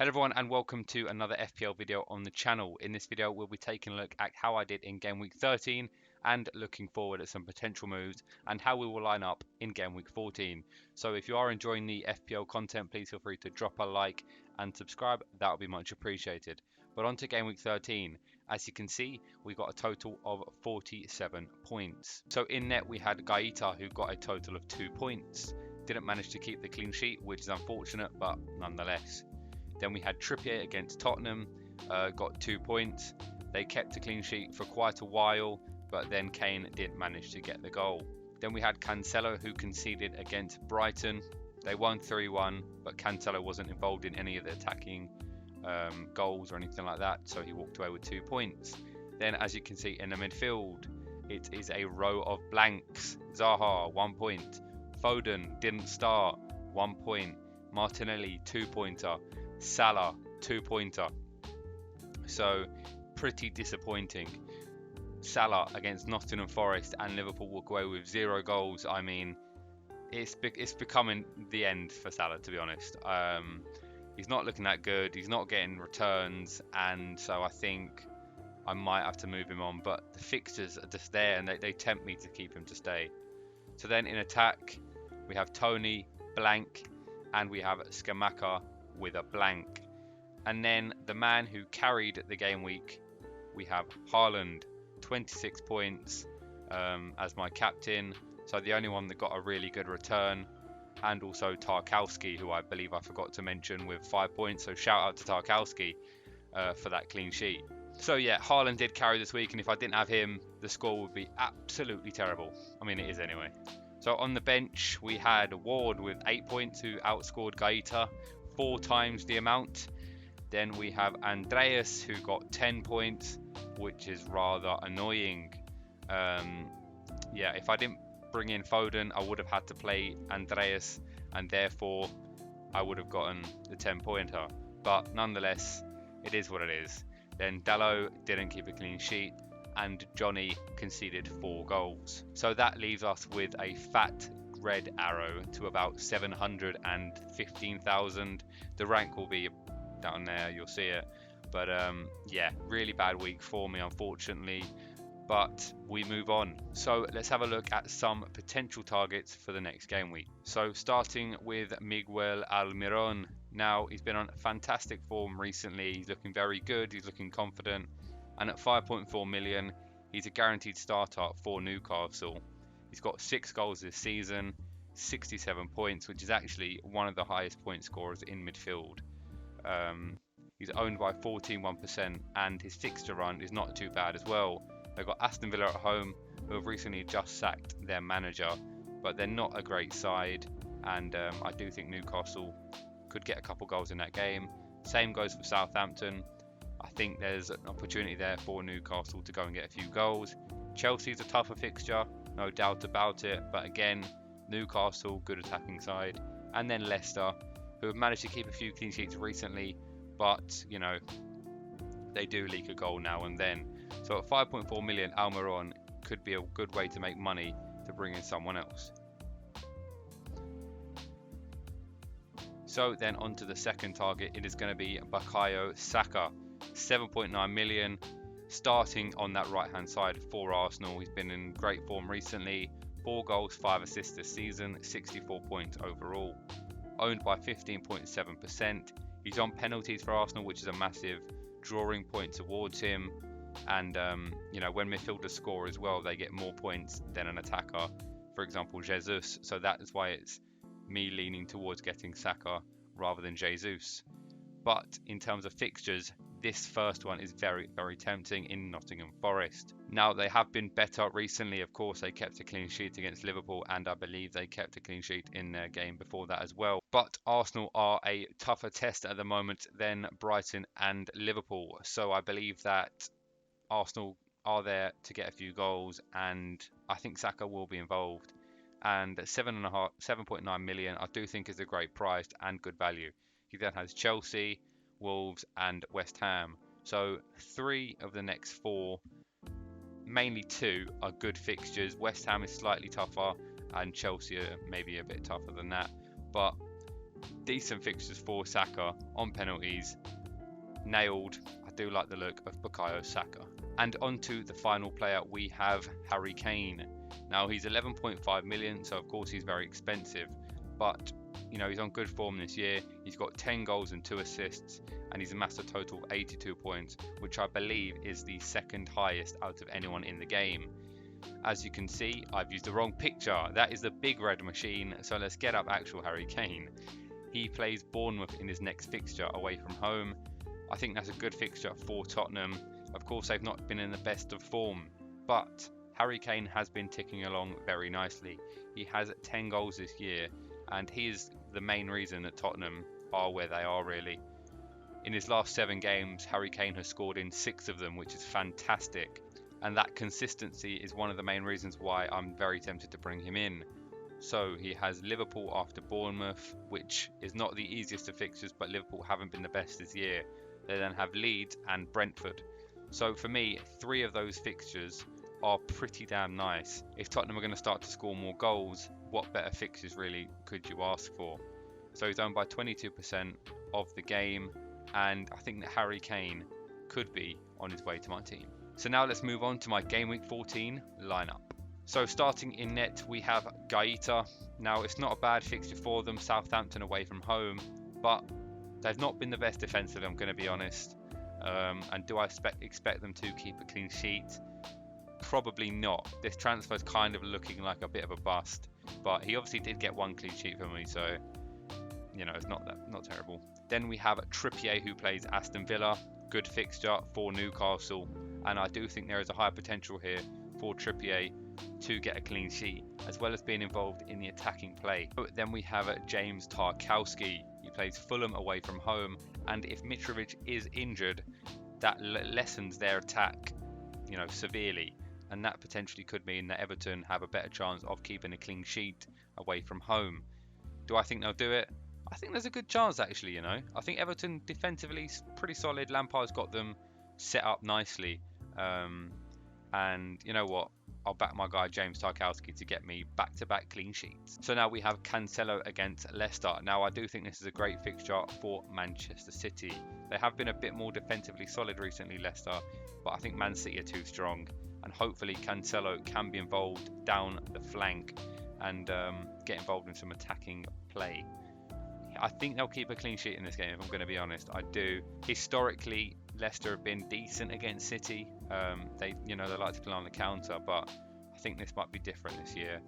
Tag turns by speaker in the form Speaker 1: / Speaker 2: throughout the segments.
Speaker 1: Hello everyone and welcome to another FPL video on the channel. In this video we'll be taking a look at how I did in game week 13 and looking forward at some potential moves and how we will line up in game week 14. So if you are enjoying the FPL content, please feel free to drop a like and subscribe, that would be much appreciated. But on to game week 13. As you can see, we got a total of 47 points. So in net we had Gw13 who got a total of 2 points. Didn't manage to keep the clean sheet, which is unfortunate, but nonetheless. Then we had Trippier against Tottenham, got 2 points. They kept a clean sheet for quite a while, but then Kane didn't manage to get the goal. Then we had Cancelo, who conceded against Brighton. They won 3-1, but Cancelo wasn't involved in any of the attacking goals or anything like that, so he walked away with 2 points. Then, as you can see in the midfield, it is a row of blanks. Zaha, 1 point. Foden didn't start, 1 point. Martinelli, 2-pointer. Salah, 2-pointer. So pretty disappointing. Salah against Nottingham Forest and Liverpool walk away with 0 goals. I mean, it's becoming the end for Salah, to be honest. He's not looking that good. He's not getting returns, and so I think I might have to move him on. But the fixtures are just there, and they tempt me to keep him to stay. So then in attack, we have Tony, blank, and we have Scamacca with a blank. And then the man who carried the game week, we have Haaland, 26 points as my captain. So the only one that got a really good return. And also Tarkowski, who I believe I forgot to mention, with 5 points. So shout out to Tarkowski for that clean sheet. So yeah, Haaland did carry this week, and if I didn't have him, the score would be absolutely terrible. I mean, it is anyway. So on the bench, we had Ward with 8 points, who outscored Gw13 4 times the amount. Then we have Andreas, who got 10 points, which is rather annoying. Yeah, if I didn't bring in Foden, I would have had to play Andreas, and therefore I would have gotten the 10-pointer. But nonetheless, it is what it is. Then Dalot didn't keep a clean sheet, and Johnny conceded 4 goals. So that leaves us with a fat red arrow to about 715,000. The rank will be down there, you'll see it. But yeah, really bad week for me, unfortunately. But we move on. So let's have a look at some potential targets for the next game week. So starting with Miguel Almiron. Now, he's been on fantastic form recently. He's looking very good. He's looking confident. And at 5.4 million, he's a guaranteed starter for Newcastle. He's got 6 goals this season, 67 points, which is actually one of the highest point scorers in midfield. He's owned by 14.1%, and his fixture run is not too bad as well. They've got Aston Villa at home, who have recently just sacked their manager, but they're not a great side, and I do think Newcastle could get a couple goals in that game. Same goes for Southampton. I think there's an opportunity there for Newcastle to go and get a few goals. Chelsea's a tougher fixture, no doubt about it, but again, Newcastle, good attacking side. And then Leicester, who have managed to keep a few clean sheets recently, but, you know, they do leak a goal now and then. So at 5.4 million, Almiron could be a good way to make money to bring in someone else. So then on to the second target, it is going to be Bukayo Saka, 7.9 million, starting on that right hand side for Arsenal. He's been in great form recently, 4 goals, 5 assists this season, 64 points overall. Owned by 15.7%. He's on penalties for Arsenal, which is a massive drawing point towards him. And you know, when midfielders score as well, they get more points than an attacker, for example Jesus. So that is why it's me leaning towards getting Saka rather than Jesus. But in terms of fixtures, this first one is very, very tempting in Nottingham Forest. Now, they have been better recently. Of course, they kept a clean sheet against Liverpool, and I believe they kept a clean sheet in their game before that as well. But Arsenal are a tougher test at the moment than Brighton and Liverpool. So I believe that Arsenal are there to get a few goals, and I think Saka will be involved. And 7.9 million, I do think is a great price and good value. He then has Chelsea, Wolves and West Ham. So 3 of the next 4, mainly 2, are good fixtures. West Ham is slightly tougher and Chelsea are maybe a bit tougher than that. But decent fixtures for Saka on penalties. Nailed. I do like the look of Bukayo Saka. And on to the final player, we have Harry Kane. Now he's 11.5 million, so of course he's very expensive, but you know, he's on good form this year. He's got 10 goals and 2 assists, and he's amassed a total of 82 points, which I believe is the second highest out of anyone in the game. As you can see, I've used the wrong picture. That is the big red machine, so let's get up actual Harry Kane. He plays Bournemouth in his next fixture away from home. I think that's a good fixture for Tottenham. Of course, they've not been in the best of form, but Harry Kane has been ticking along very nicely. He has 10 goals this year, and he is the main reason that Tottenham are where they are, really. In his last 7 games, Harry Kane has scored in 6 of them, which is fantastic. And that consistency is one of the main reasons why I'm very tempted to bring him in. So he has Liverpool after Bournemouth, which is not the easiest of fixtures, but Liverpool haven't been the best this year. They then have Leeds and Brentford. So for me, 3 of those fixtures are pretty damn nice. If Tottenham are going to start to score more goals, what better fixtures really could you ask for? So he's owned by 22% of the game, and I think that Harry Kane could be on his way to my team. So now let's move on to my Game Week 14 lineup. So starting in net, we have Gw13. Now it's not a bad fixture for them, Southampton away from home, but they've not been the best defensively, I'm going to be honest. And do I expect them to keep a clean sheet? Probably not. This transfer is kind of looking like a bit of a bust, but he obviously did get 1 clean sheet for me, so you know, it's not terrible. Then we have Trippier, who plays Aston Villa. Good fixture for Newcastle, and I do think there is a high potential here for Trippier to get a clean sheet, as well as being involved in the attacking play. But then we have James Tarkowski. He plays Fulham away from home, and if Mitrovic is injured, that lessens their attack, you know, severely, and that potentially could mean that Everton have a better chance of keeping a clean sheet away from home. Do I think they'll do it? I think there's a good chance, actually, you know. I think Everton defensively is pretty solid. Lampard's got them set up nicely. And you know what? I'll back my guy James Tarkowski to get me back-to-back clean sheets. So now we have Cancelo against Leicester. Now I do think this is a great fixture for Manchester City. They have been a bit more defensively solid recently, Leicester, but I think Man City are too strong. And hopefully Cancelo can be involved down the flank and get involved in some attacking play. I think they'll keep a clean sheet in this game, if I'm going to be honest. I do. Historically, Leicester have been decent against City. They like to play on the counter, but I think this might be different this year.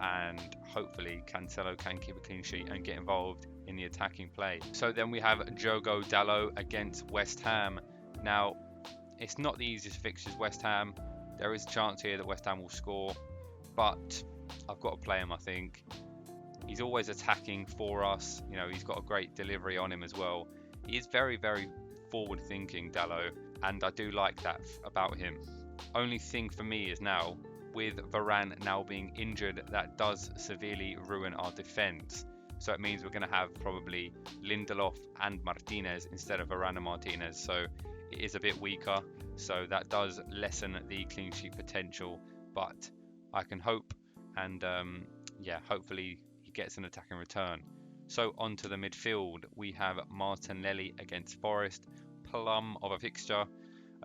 Speaker 1: And hopefully Cancelo can keep a clean sheet and get involved in the attacking play. So then we have Diogo Dalot against West Ham. Now, it's not the easiest fixtures, West Ham. There is a chance here that West Ham will score, but I've got to play him, I think. He's always attacking for us. You know, he's got a great delivery on him as well. He is very, very forward-thinking, Dalot, and I do like that about him. Only thing for me is now, with Varane now being injured, that does severely ruin our defence. So it means we're going to have probably Lindelof and Martinez instead of Varane and Martinez. So it is a bit weaker. So that does lessen the clean sheet potential. But I can hope, and hopefully he gets an attacking return. So on to the midfield, we have Martinelli against Forest. Plum of a fixture.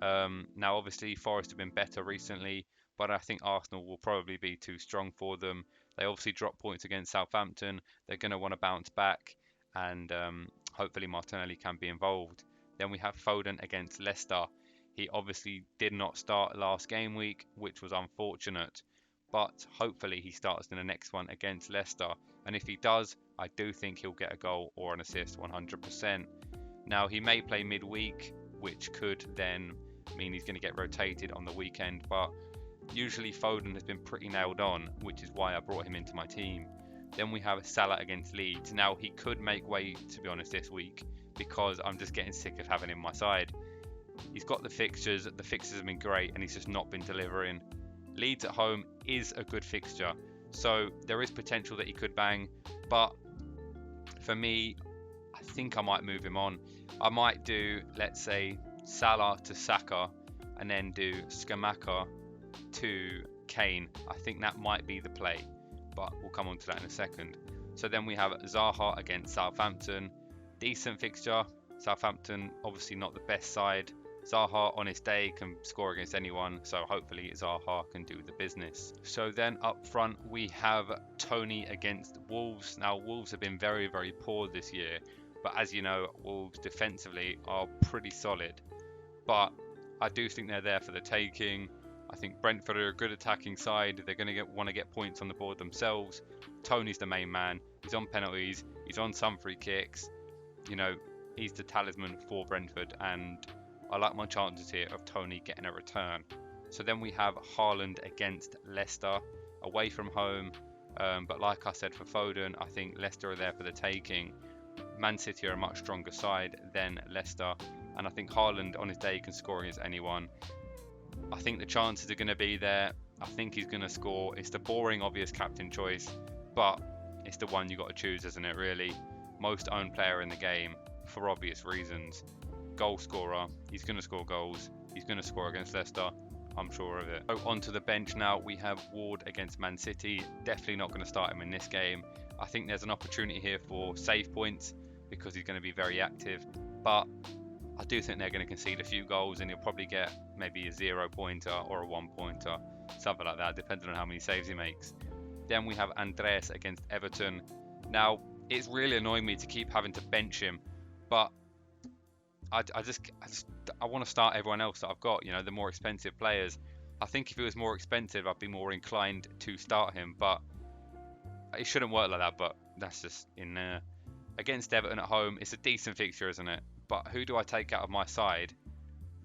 Speaker 1: Now obviously Forest have been better recently, but I think Arsenal will probably be too strong for them. They obviously dropped points against Southampton. They're going to want to bounce back, and hopefully Martinelli can be involved. Then we have Foden against Leicester. He obviously did not start last game week, which was unfortunate, but hopefully he starts in the next one against Leicester. And if he does, I do think he'll get a goal or an assist 100%. Now he may play midweek, which could then mean he's going to get rotated on the weekend, but usually Foden has been pretty nailed on, which is why I brought him into my team. Then we have Salah against Leeds. Now he could make way, to be honest, this week, because I'm just getting sick of having him on my side. He's got the fixtures have been great, and he's just not been delivering. Leeds at home is a good fixture, so there is potential that he could bang, but for me, I think I might move him on. I might do, let's say, Salah to Saka, and then do Scamacca to Kane. I think that might be the play, but we'll come on to that in a second. So then we have Zaha against Southampton. Decent fixture. Southampton obviously not the best side. Zaha on his day can score against anyone, so hopefully Zaha can do the business. So then up front we have Tony against Wolves. Now Wolves have been very, very poor this year, but as you know, Wolves defensively are pretty solid. But I do think they're there for the taking. I think Brentford are a good attacking side. They're going to want to get points on the board themselves. Tony's the main man. He's on penalties. He's on some free kicks. You know, he's the talisman for Brentford, and I like my chances here of Tony getting a return. So then we have Haaland against Leicester, away from home. But like I said for Foden, I think Leicester are there for the taking. Man City are a much stronger side than Leicester, and I think Haaland on his day can score against anyone. I think the chances are going to be there. I think he's going to score. It's the boring, obvious captain choice, but it's the one you got to choose, isn't it, really? Most owned player in the game, for obvious reasons. Goal scorer, he's going to score goals. He's going to score against Leicester, I'm sure of it. So onto the bench now, we have Ward against Man City. Definitely not going to start him in this game. I think there's an opportunity here for save points because he's going to be very active, but I do think they're going to concede a few goals and he'll probably get maybe a 0-pointer or a 1-pointer, something like that, depending on how many saves he makes. Then we have Andres against Everton. Now, it's really annoying me to keep having to bench him, but I want to start everyone else that I've got, you know, the more expensive players. I think if it was more expensive, I'd be more inclined to start him, but it shouldn't work like that, but that's just in there. Against Everton at home, it's a decent fixture, isn't it? But who do I take out of my side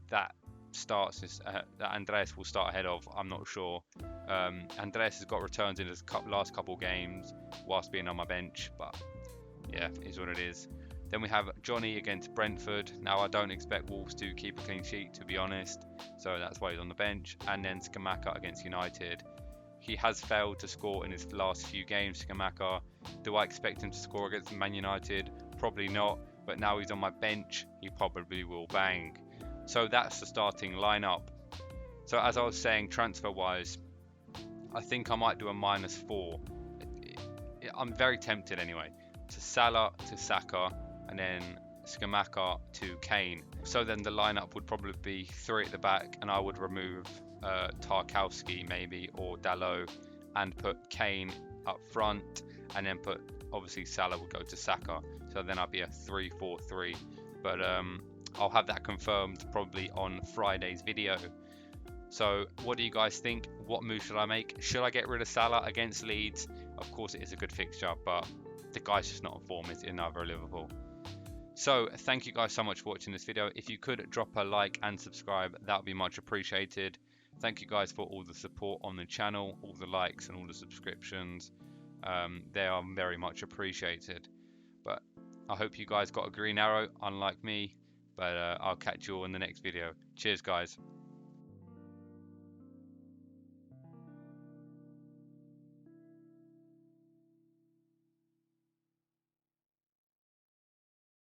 Speaker 1: that starts that Andres will start ahead of? I'm not sure. Andres has got returns in his last couple games whilst being on my bench, but yeah, it is what it is. Then we have Johnny against Brentford. Now, I don't expect Wolves to keep a clean sheet, to be honest, so that's why he's on the bench. And then Scamacca against United. He has failed to score in his last few games, Scamacca. Do I expect him to score against Man United? Probably not, but now he's on my bench, he probably will bang. So that's the starting lineup. So as I was saying, transfer-wise, I think I might do a -4. I'm very tempted anyway. To Salah, to Saka, and then Scamacca to Kane. So then the lineup would probably be 3 at the back, and I would remove Tarkowski maybe, or Dalot, and put Kane up front, and then put, obviously Salah would go to Saka. So then I'd be a 3-4-3. But I'll have that confirmed probably on Friday's video. So what do you guys think? What move should I make? Should I get rid of Salah against Leeds? Of course it is a good fixture, but the guy's just not in form. It's in either Liverpool. So thank you guys so much for watching this video. If you could drop a like and subscribe, that would be much appreciated. Thank you guys for all the support on the channel, all the likes and all the subscriptions. They are very much appreciated. But I hope you guys got a green arrow, unlike me. But I'll catch you all in the next video. Cheers, guys.